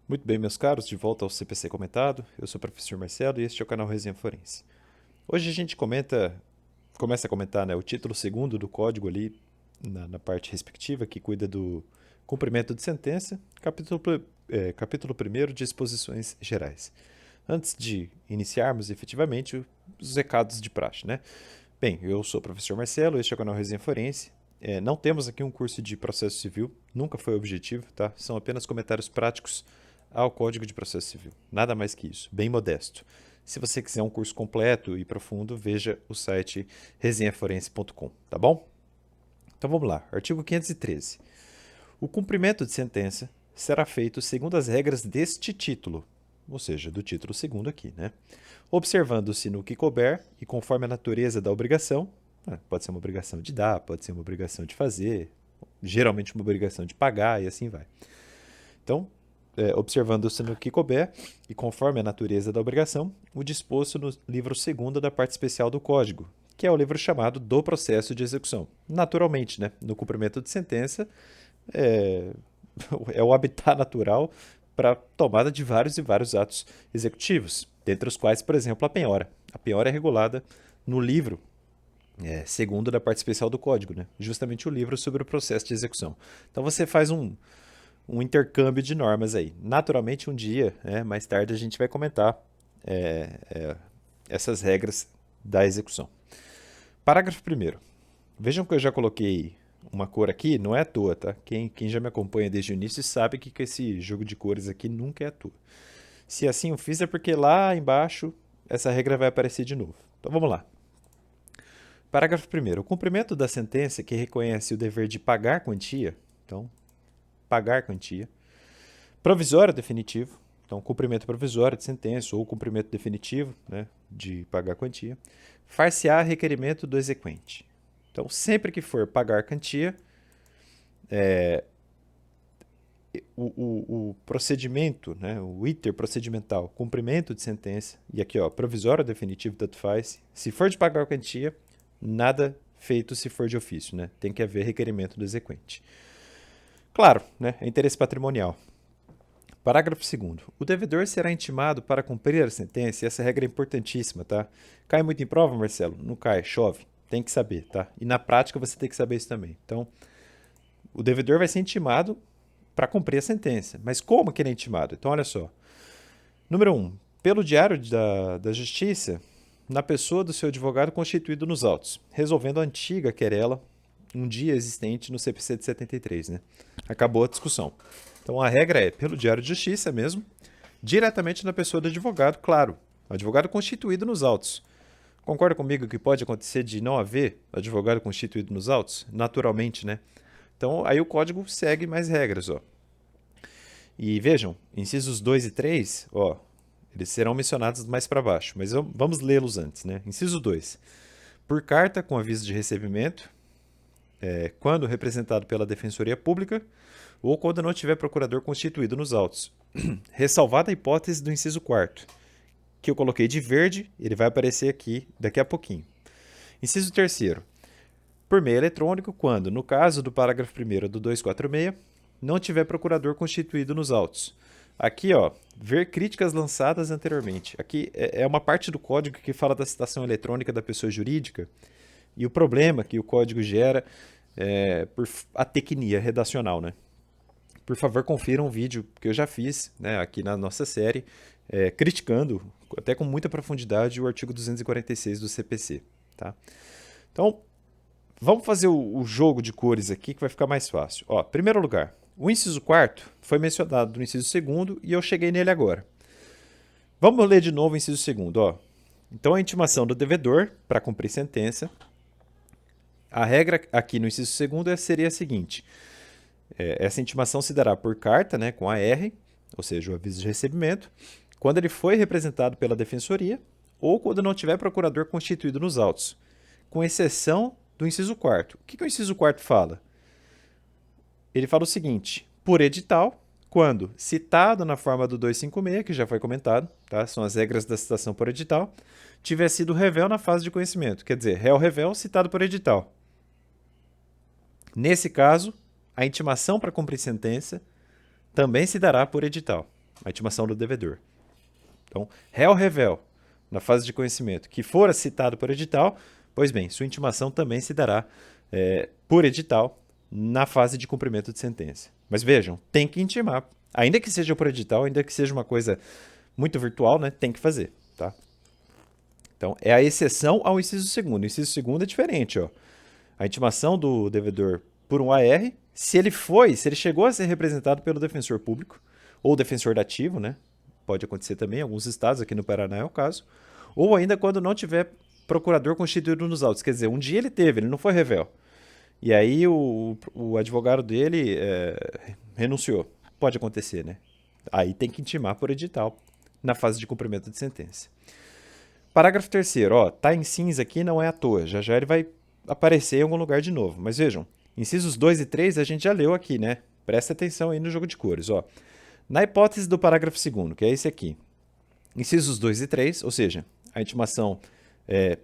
Muito bem, meus caros, de volta ao CPC Comentado. Eu sou o professor Marcelo e este é o canal Resenha Forense. Hoje a gente começa a comentar, né, o título segundo do código ali na parte respectiva, que cuida do cumprimento de sentença, capítulo 1º, disposições gerais. Antes de iniciarmos efetivamente os recados de praxe, né? Bem, eu sou o professor Marcelo, este é o canal Resenha Forense. Não temos aqui um curso de processo civil, nunca foi o objetivo, tá? São apenas comentários práticos ao Código de Processo Civil. Nada mais que isso, bem modesto. Se você quiser um curso completo e profundo, veja o site resenhaforense.com, tá bom? Então vamos lá, artigo 513. O cumprimento de sentença será feito segundo as regras deste título, ou seja, do título segundo aqui, né? Observando-se no que couber e conforme a natureza da obrigação, pode ser uma obrigação de dar, pode ser uma obrigação de fazer, geralmente uma obrigação de pagar e assim vai. Então, observando-se no que couber e conforme a natureza da obrigação, o disposto no livro 2º da parte especial do Código, que é o livro chamado do processo de execução. Naturalmente, né, no cumprimento de sentença, é, é o habitat natural para tomada de vários e vários atos executivos, dentre os quais, por exemplo, a penhora. A penhora é regulada no livro segundo da parte especial do Código, né? Justamente o livro sobre o processo de execução. Então você faz um intercâmbio de normas aí. Naturalmente, um dia, mais tarde, a gente vai comentar é, é, essas regras da execução. Parágrafo 1º. Vejam que eu já coloquei uma cor aqui, não é à toa, tá? Quem já me acompanha desde o início sabe que esse jogo de cores aqui nunca é à toa. Se assim eu fiz é porque lá embaixo essa regra vai aparecer de novo. Então vamos lá. Parágrafo 1º. O cumprimento da sentença que reconhece o dever de pagar quantia, então, pagar quantia, provisório definitivo, então cumprimento provisório de sentença ou cumprimento definitivo, né, de pagar quantia, far-se-á requerimento do exequente. Então, sempre que for pagar quantia, o procedimento, né, o iter procedimental, cumprimento de sentença, e aqui, ó, provisório definitivo, tanto faz, se for de pagar quantia, nada feito se for de ofício, né? Tem que haver requerimento do exequente. Claro, né, é interesse patrimonial. Parágrafo 2º. O devedor será intimado para cumprir a sentença, e essa regra é importantíssima, tá? Cai muito em prova, Marcelo? Não cai, chove. Tem que saber, tá? E na prática você tem que saber isso também. Então, o devedor vai ser intimado para cumprir a sentença. Mas como que ele é intimado? Então, olha só. Número 1. Pelo diário da Justiça, na pessoa do seu advogado constituído nos autos, resolvendo a antiga querela, um dia existente no CPC de 73, né? Acabou a discussão. Então a regra é pelo diário de justiça mesmo, diretamente na pessoa do advogado, claro. O advogado constituído nos autos. Concorda comigo que pode acontecer de não haver advogado constituído nos autos? Naturalmente, né? Então aí o código segue mais regras, ó. E vejam, incisos 2 e 3, ó, eles serão mencionados mais para baixo, mas vamos lê-los antes, né? Inciso 2. Por carta com aviso de recebimento, quando representado pela Defensoria Pública ou quando não tiver procurador constituído nos autos. Ressalvada a hipótese do inciso 4º, que eu coloquei de verde, ele vai aparecer aqui daqui a pouquinho. Inciso 3º. Por meio eletrônico, quando, no caso do parágrafo 1º do 246, não tiver procurador constituído nos autos. Aqui, ó, ver críticas lançadas anteriormente. Aqui é uma parte do código que fala da citação eletrônica da pessoa jurídica e o problema que o código gera por atecnia redacional, né? Por favor, confira um vídeo que eu já fiz, né, aqui na nossa série, criticando, até com muita profundidade, o artigo 246 do CPC. Tá? Então, vamos fazer o jogo de cores aqui que vai ficar mais fácil. Ó, primeiro lugar, o inciso 4º foi mencionado no inciso 2º e eu cheguei nele agora. Vamos ler de novo o inciso 2º. Ó. Então, a intimação do devedor para cumprir sentença. A regra aqui no inciso 2º seria a seguinte. Essa intimação se dará por carta, né, com a R, ou seja, o aviso de recebimento, quando ele foi representado pela defensoria ou quando não tiver procurador constituído nos autos, com exceção do inciso 4º. O que o inciso 4º fala? Ele fala o seguinte, por edital, quando citado na forma do 256, que já foi comentado, tá? São as regras da citação por edital, tiver sido rével na fase de conhecimento, quer dizer, réu revel citado por edital. Nesse caso, a intimação para cumprir sentença também se dará por edital. a intimação do devedor. Então, réu revel, na fase de conhecimento, que fora citado por edital, pois bem, sua intimação também se dará por edital na fase de cumprimento de sentença. Mas vejam, tem que intimar. Ainda que seja por edital, ainda que seja uma coisa muito virtual, né, tem que fazer. Tá? Então, é a exceção ao inciso segundo. O inciso segundo é diferente. Ó. A intimação do devedor por um AR, se ele chegou a ser representado pelo defensor público, ou defensor dativo, né? Pode acontecer também em alguns estados, aqui no Paraná é o caso, ou ainda quando não tiver procurador constituído nos autos. Quer dizer, um dia ele teve, ele não foi revel. E aí o advogado dele renunciou. Pode acontecer, né? Aí tem que intimar por edital na fase de cumprimento de sentença. Parágrafo 3º, ó, tá em cinza aqui, não é à toa. Já já ele vai aparecer em algum lugar de novo. Mas vejam, incisos 2 e 3 a gente já leu aqui, né? Presta atenção aí no jogo de cores, ó. Na hipótese do parágrafo 2º, que é esse aqui, incisos 2 e 3, ou seja, a intimação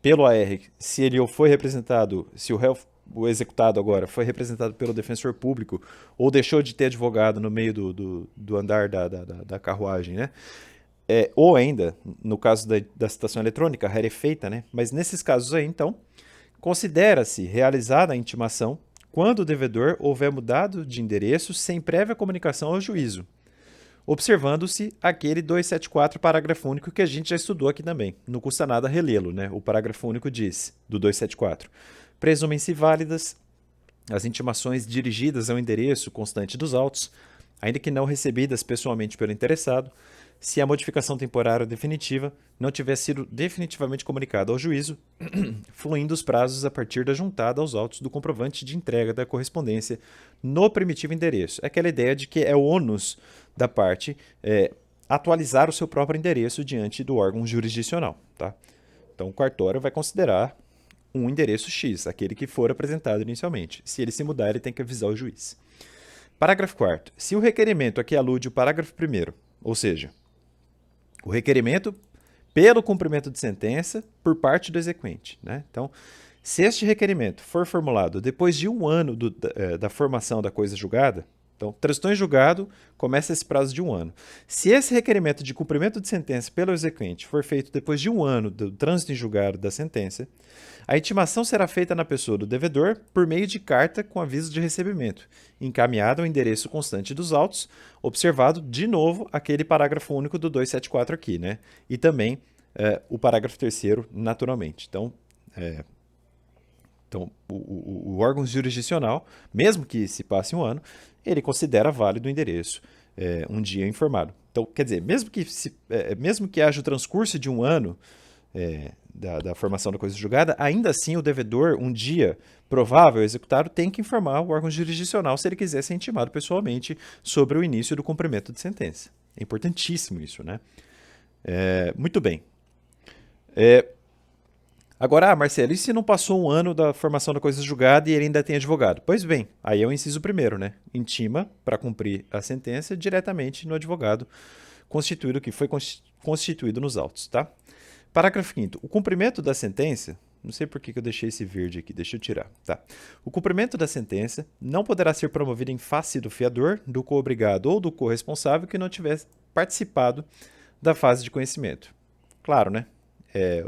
pelo AR, se ele foi representado, se o réu, o executado agora, foi representado pelo defensor público ou deixou de ter advogado no meio do andar da carruagem, né? Ou ainda, no caso da citação eletrônica, rarefeita, né? Mas nesses casos aí, então, considera-se realizada a intimação quando o devedor houver mudado de endereço sem prévia comunicação ao juízo, observando-se aquele 274 parágrafo único que a gente já estudou aqui também. Não custa nada relê-lo, né? O parágrafo único diz, do 274, presumem-se válidas as intimações dirigidas ao endereço constante dos autos, ainda que não recebidas pessoalmente pelo interessado, se a modificação temporária ou definitiva não tiver sido definitivamente comunicada ao juízo, fluindo os prazos a partir da juntada aos autos do comprovante de entrega da correspondência no primitivo endereço. É aquela ideia de que é o ônus da parte atualizar o seu próprio endereço diante do órgão jurisdicional. Tá? Então, o cartório vai considerar um endereço X, aquele que for apresentado inicialmente. Se ele se mudar, ele tem que avisar o juiz. Parágrafo 4º. Se o requerimento aqui alude o parágrafo 1º, ou seja, o requerimento pelo cumprimento de sentença por parte do exequente. Né? Então, se este requerimento for formulado depois de um ano da formação da coisa julgada, então, transitou em julgado, começa esse prazo de um ano. Se esse requerimento de cumprimento de sentença pelo exequente for feito depois de um ano do trânsito em julgado da sentença, a intimação será feita na pessoa do devedor por meio de carta com aviso de recebimento, encaminhada ao endereço constante dos autos, observado de novo aquele parágrafo único do 274 aqui, né? E também o parágrafo 3º, naturalmente. Então, o órgão jurisdicional, mesmo que se passe um ano, ele considera válido o endereço um dia informado. Então, quer dizer, mesmo que haja o transcurso de um ano da formação da coisa julgada, ainda assim o devedor, um dia provável executado, tem que informar o órgão jurisdicional se ele quiser ser intimado pessoalmente sobre o início do cumprimento de sentença. É importantíssimo isso, né? Muito bem. Agora, Marcelo, e se não passou um ano da formação da coisa julgada e ele ainda tem advogado? Pois bem, aí é o inciso 1º, né? Intima para cumprir a sentença diretamente no advogado constituído que foi constituído nos autos, tá? Parágrafo 5º. O cumprimento da sentença, não sei por que eu deixei esse verde aqui, deixa eu tirar, tá? O cumprimento da sentença não poderá ser promovido em face do fiador, do coobrigado ou do corresponsável que não tiver participado da fase de conhecimento. Claro, né?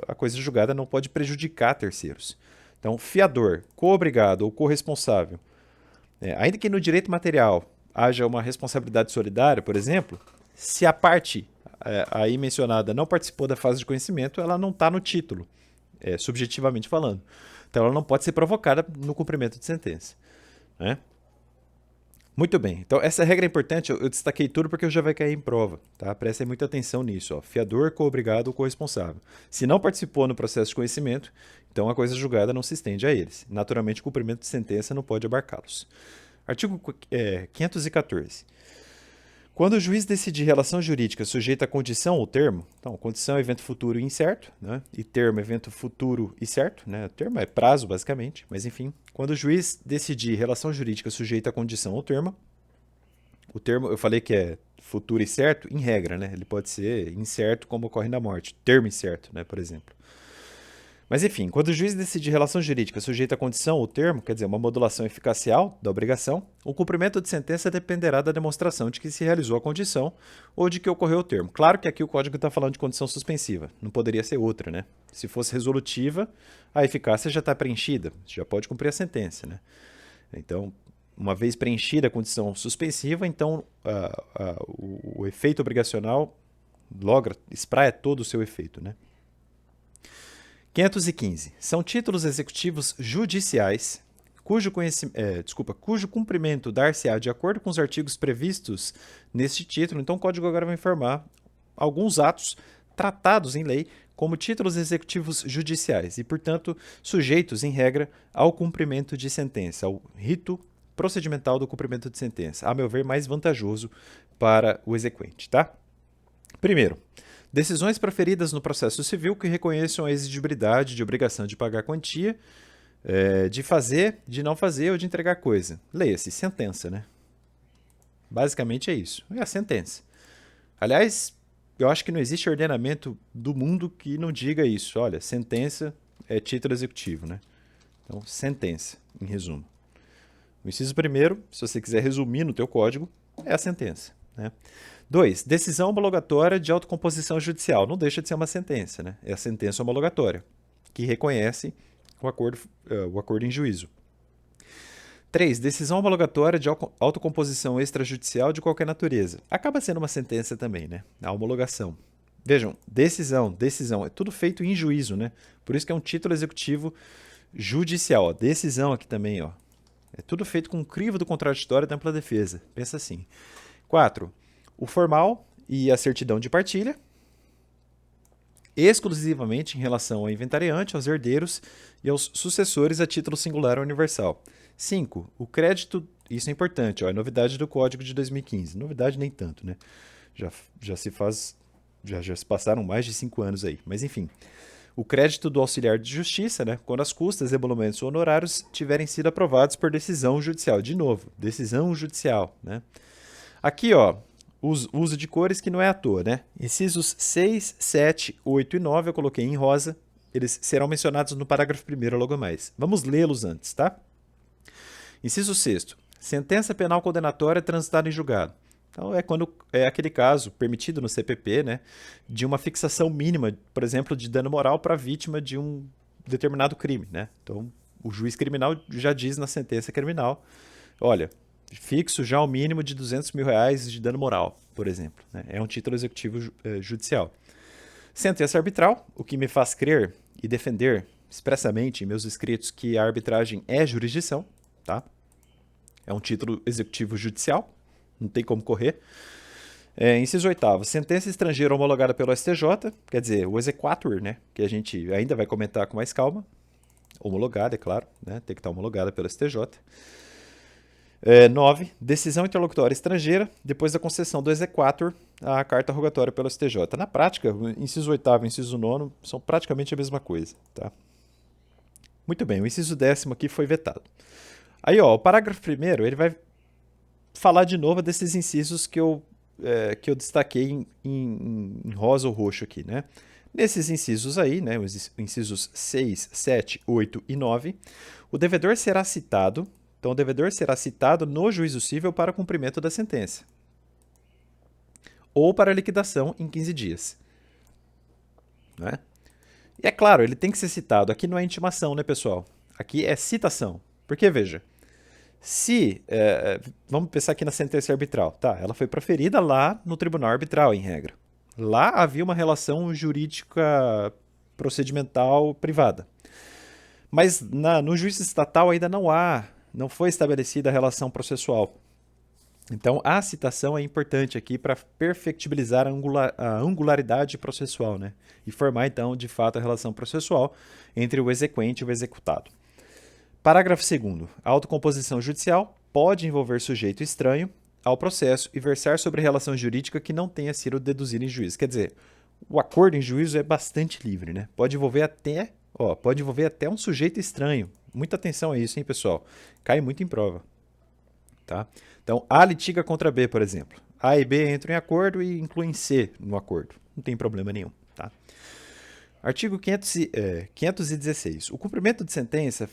A coisa julgada não pode prejudicar terceiros. Então, fiador, coobrigado ou corresponsável, ainda que no direito material haja uma responsabilidade solidária, por exemplo, se a parte aí mencionada não participou da fase de conhecimento, ela não está no título, subjetivamente falando. Então, ela não pode ser provocada no cumprimento de sentença. Né? Muito bem, então essa regra é importante, eu destaquei tudo porque eu já vai cair em prova, tá? Prestem muita atenção nisso, ó. Fiador, coobrigado ou corresponsável. Se não participou no processo de conhecimento, então a coisa julgada não se estende a eles. Naturalmente, o cumprimento de sentença não pode abarcá-los. Artigo 514. Quando o juiz decidir relação jurídica sujeita a condição ou termo, então, condição é evento futuro e incerto, né? E termo é evento futuro e certo, né? O termo é prazo, basicamente, mas enfim. Quando o juiz decidir relação jurídica sujeita a condição ou termo, o termo, eu falei que é futuro e certo, em regra, né? Ele pode ser incerto, como ocorre na morte. Termo incerto, né? Por exemplo. Mas enfim, quando o juiz decide relação jurídica sujeita à condição ou termo, quer dizer, uma modulação eficacial da obrigação, o cumprimento de sentença dependerá da demonstração de que se realizou a condição ou de que ocorreu o termo. Claro que aqui o código está falando de condição suspensiva, não poderia ser outra, né? Se fosse resolutiva, a eficácia já está preenchida, já pode cumprir a sentença, né? Então, uma vez preenchida a condição suspensiva, então o efeito obrigacional logra, espraia todo o seu efeito, né? 515. São títulos executivos judiciais cujo cumprimento dar-se-á de acordo com os artigos previstos neste título. Então, o Código agora vai informar alguns atos tratados em lei como títulos executivos judiciais e, portanto, sujeitos, em regra, ao cumprimento de sentença, ao rito procedimental do cumprimento de sentença. A meu ver, mais vantajoso para o exequente, tá? Primeiro, decisões proferidas no processo civil que reconheçam a exigibilidade de obrigação de pagar quantia, de fazer, de não fazer ou de entregar coisa. Leia-se, sentença, né? Basicamente é isso. É a sentença. Aliás, eu acho que não existe ordenamento do mundo que não diga isso. Olha, sentença é título executivo, né? Então, sentença, em resumo. O inciso primeiro, se você quiser resumir no teu código, é a sentença, né? 2. Decisão homologatória de autocomposição judicial. Não deixa de ser uma sentença, né? É a sentença homologatória, que reconhece o acordo em juízo. 3. Decisão homologatória de autocomposição extrajudicial de qualquer natureza. Acaba sendo uma sentença também, né? A homologação. Vejam, decisão, é tudo feito em juízo, né? Por isso que é um título executivo judicial. Ó. Decisão aqui também, ó. É tudo feito com crivo do contraditório da ampla defesa. Pensa assim. 4. O formal e a certidão de partilha, exclusivamente em relação ao inventariante, aos herdeiros e aos sucessores a título singular ou universal. 5. O crédito, isso é importante, ó, é novidade do Código de 2015. Novidade nem tanto, né? Já se passaram mais de 5 anos aí, mas enfim. O crédito do auxiliar de justiça, né, quando as custas, emolumentos ou honorários tiverem sido aprovados por decisão judicial. De novo, decisão judicial, né? Aqui, ó, uso de cores que não é à toa, né? Incisos 6, 7, 8 e 9 eu coloquei em rosa. Eles serão mencionados no parágrafo 1º logo mais. Vamos lê-los antes, tá? Inciso 6º. Sentença penal condenatória transitada em julgado. Então, quando é aquele caso permitido no CPP, né, de uma fixação mínima, por exemplo, de dano moral para a vítima de um determinado crime, né? Então, o juiz criminal já diz na sentença criminal, olha, fixo já o mínimo de R$200 mil de dano moral, por exemplo. Né? É um título executivo judicial. Sentença arbitral, o que me faz crer e defender expressamente em meus escritos que a arbitragem é jurisdição, tá? É um título executivo judicial, não tem como correr. Inciso 8º, sentença estrangeira homologada pelo STJ, quer dizer, o exequatur, né? Que a gente ainda vai comentar com mais calma. Homologada, é claro, né? Tem que estar homologada pelo STJ. 9. Decisão interlocutória estrangeira, depois da concessão do exequatur à carta rogatória pelo STJ. Na prática, o inciso 8º e o inciso 9º são praticamente a mesma coisa. Tá? Muito bem, o inciso 10º aqui foi vetado. Aí, ó, o parágrafo 1º, ele vai falar de novo desses incisos que eu destaquei em rosa ou roxo aqui, né? Nesses incisos aí, né, os incisos 6, 7, 8 e 9, o devedor será citado. Então, o devedor será citado no juízo cível para cumprimento da sentença ou para liquidação em 15 dias. Né? E é claro, ele tem que ser citado. Aqui não é intimação, né, pessoal? Aqui é citação. Porque, veja, vamos pensar aqui na sentença arbitral. Tá, ela foi proferida lá no tribunal arbitral, em regra. Lá havia uma relação jurídica procedimental privada. Mas no juízo estatal ainda não foi estabelecida a relação processual. Então, a citação é importante aqui para perfectibilizar a angularidade processual, né? E formar, então, de fato, a relação processual entre o exequente e o executado. Parágrafo 2º. A autocomposição judicial pode envolver sujeito estranho ao processo e versar sobre relação jurídica que não tenha sido deduzida em juízo. Quer dizer, o acordo em juízo é bastante livre, né? Pode envolver até um sujeito estranho. Muita atenção a isso, hein, pessoal? Cai muito em prova. Tá? Então, A litiga contra B, por exemplo. A e B entram em acordo e incluem C no acordo. Não tem problema nenhum. Tá? Artigo 516. O cumprimento de sentença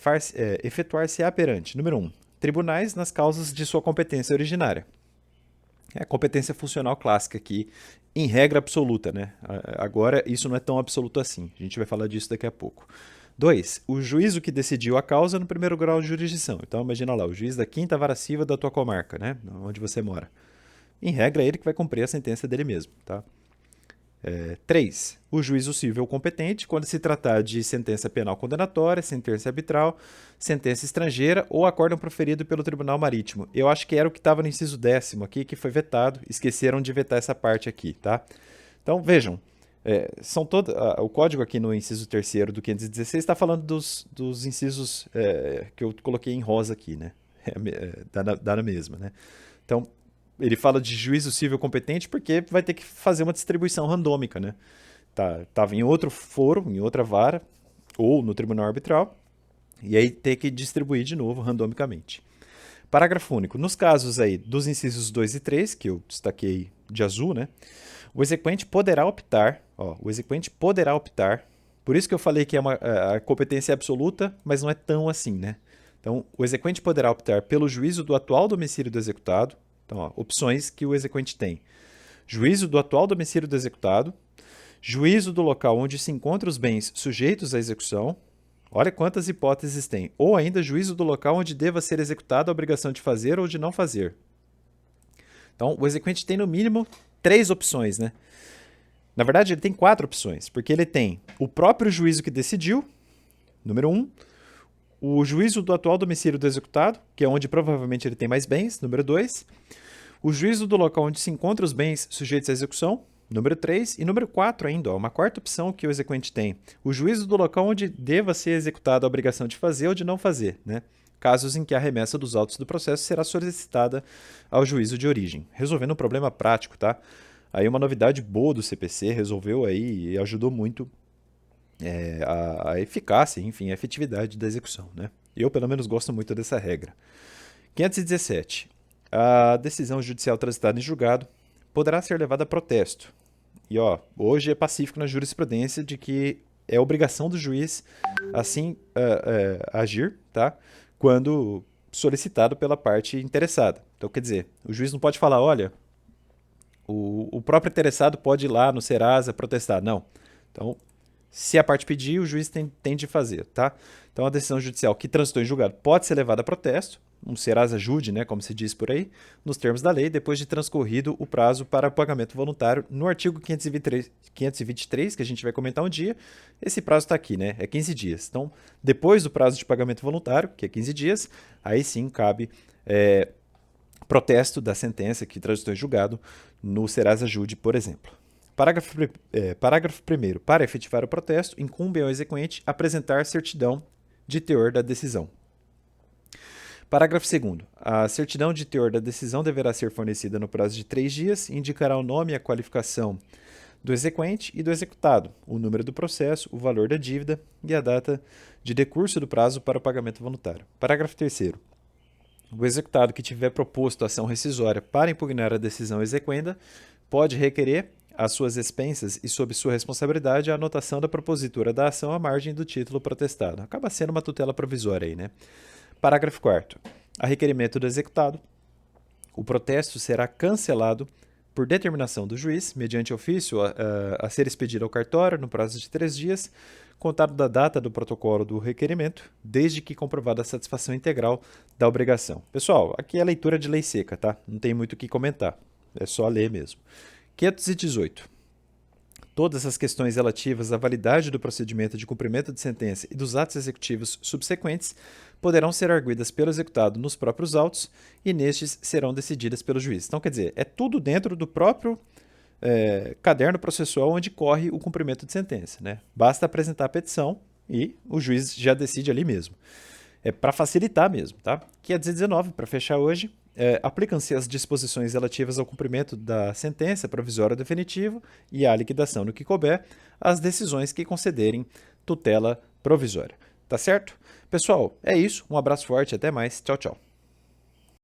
efetuar-se-á perante, número 1, tribunais nas causas de sua competência originária. É a competência funcional clássica aqui, em regra absoluta, né? Agora, isso não é tão absoluto assim. A gente vai falar disso daqui a pouco. 2. O juízo que decidiu a causa no primeiro grau de jurisdição. Então, imagina lá, o juiz da 5ª Vara Civil da tua comarca, né? Onde você mora. Em regra, é ele que vai cumprir a sentença dele mesmo, tá? 3. O juízo civil competente quando se tratar de sentença penal condenatória, sentença arbitral, sentença estrangeira ou acórdão proferido pelo Tribunal Marítimo. Eu acho que era o que estava no inciso 10º aqui, que foi vetado. Esqueceram de vetar essa parte aqui, tá? Então, vejam, o código aqui no inciso 3º do 516 está falando dos incisos que eu coloquei em rosa aqui, né? Dá na mesma, né? Então, ele fala de juízo civil competente porque vai ter que fazer uma distribuição randômica, né? Tava em outro foro, em outra vara, ou no tribunal arbitral, e aí ter que distribuir de novo randomicamente. Parágrafo único. Nos casos aí dos incisos 2 e 3, que eu destaquei de azul, né? O exequente poderá optar, por isso que eu falei que a competência é absoluta, mas não é tão assim, né? Então, o exequente poderá optar pelo juízo do atual domicílio do executado. Então, opções que o exequente tem: juízo do atual domicílio do executado, juízo do local onde se encontram os bens sujeitos à execução, olha quantas hipóteses tem, ou ainda juízo do local onde deva ser executada a obrigação de fazer ou de não fazer. Então, o exequente tem no mínimo 3 opções, né? Na verdade, ele tem 4 opções, porque ele tem o próprio juízo que decidiu, número 1, o juízo do atual domicílio do executado, que é onde provavelmente ele tem mais bens, número 2, o juízo do local onde se encontram os bens sujeitos à execução, número 3, e número 4 ainda, uma quarta opção que o exequente tem, o juízo do local onde deva ser executada a obrigação de fazer ou de não fazer, né? Casos em que a remessa dos autos do processo será solicitada ao juízo de origem, resolvendo um problema prático, tá? Aí uma novidade boa do CPC, resolveu aí e ajudou muito a eficácia, enfim, a efetividade da execução, né? Eu, pelo menos, gosto muito dessa regra. 517. A decisão judicial transitada em julgado poderá ser levada a protesto. E, hoje é pacífico na jurisprudência de que é obrigação do juiz assim agir, tá? Quando solicitado pela parte interessada. Então, quer dizer, o juiz não pode falar, olha, o próprio interessado pode ir lá no Serasa protestar. Não. Então, se a parte pedir, o juiz tem de fazer, tá? Então, a decisão judicial que transitou em julgado pode ser levada a protesto, um Serasa jude, né, como se diz por aí, nos termos da lei, depois de transcorrido o prazo para pagamento voluntário. No artigo 523, que a gente vai comentar um dia, esse prazo está aqui, né? É 15 dias. Então, depois do prazo de pagamento voluntário, que é 15 dias, aí sim cabe protesto da sentença que transitou em julgado no Serasa Jude, por exemplo. Parágrafo 1º. Para efetivar o protesto, incumbe ao exequente apresentar certidão de teor da decisão. Parágrafo 2º. A certidão de teor da decisão deverá ser fornecida no prazo de 3 dias e indicará o nome e a qualificação do exequente e do executado, o número do processo, o valor da dívida e a data de decurso do prazo para o pagamento voluntário. Parágrafo 3º. O executado que tiver proposto ação rescisória para impugnar a decisão exequenda pode requerer, às suas expensas e sob sua responsabilidade, a anotação da propositura da ação à margem do título protestado. Acaba sendo uma tutela provisória aí, né? Parágrafo 4º. A requerimento do executado, o protesto será cancelado por determinação do juiz, mediante ofício a ser expedido ao cartório no prazo de 3 dias, contado da data do protocolo do requerimento, desde que comprovada a satisfação integral da obrigação. Pessoal, aqui é a leitura de lei seca, tá? Não tem muito o que comentar, é só ler mesmo. 518. Todas as questões relativas à validade do procedimento de cumprimento de sentença e dos atos executivos subsequentes poderão ser arguidas pelo executado nos próprios autos e nestes serão decididas pelo juiz. Então, quer dizer, é tudo dentro do próprio caderno processual onde corre o cumprimento de sentença, né? Basta apresentar a petição e o juiz já decide ali mesmo. É para facilitar mesmo, tá? 519, para fechar hoje. Aplicam-se as disposições relativas ao cumprimento da sentença provisória ou definitiva e à liquidação no que couber, as decisões que concederem tutela provisória. Tá certo? Pessoal, é isso. Um abraço forte, até mais. Tchau, tchau.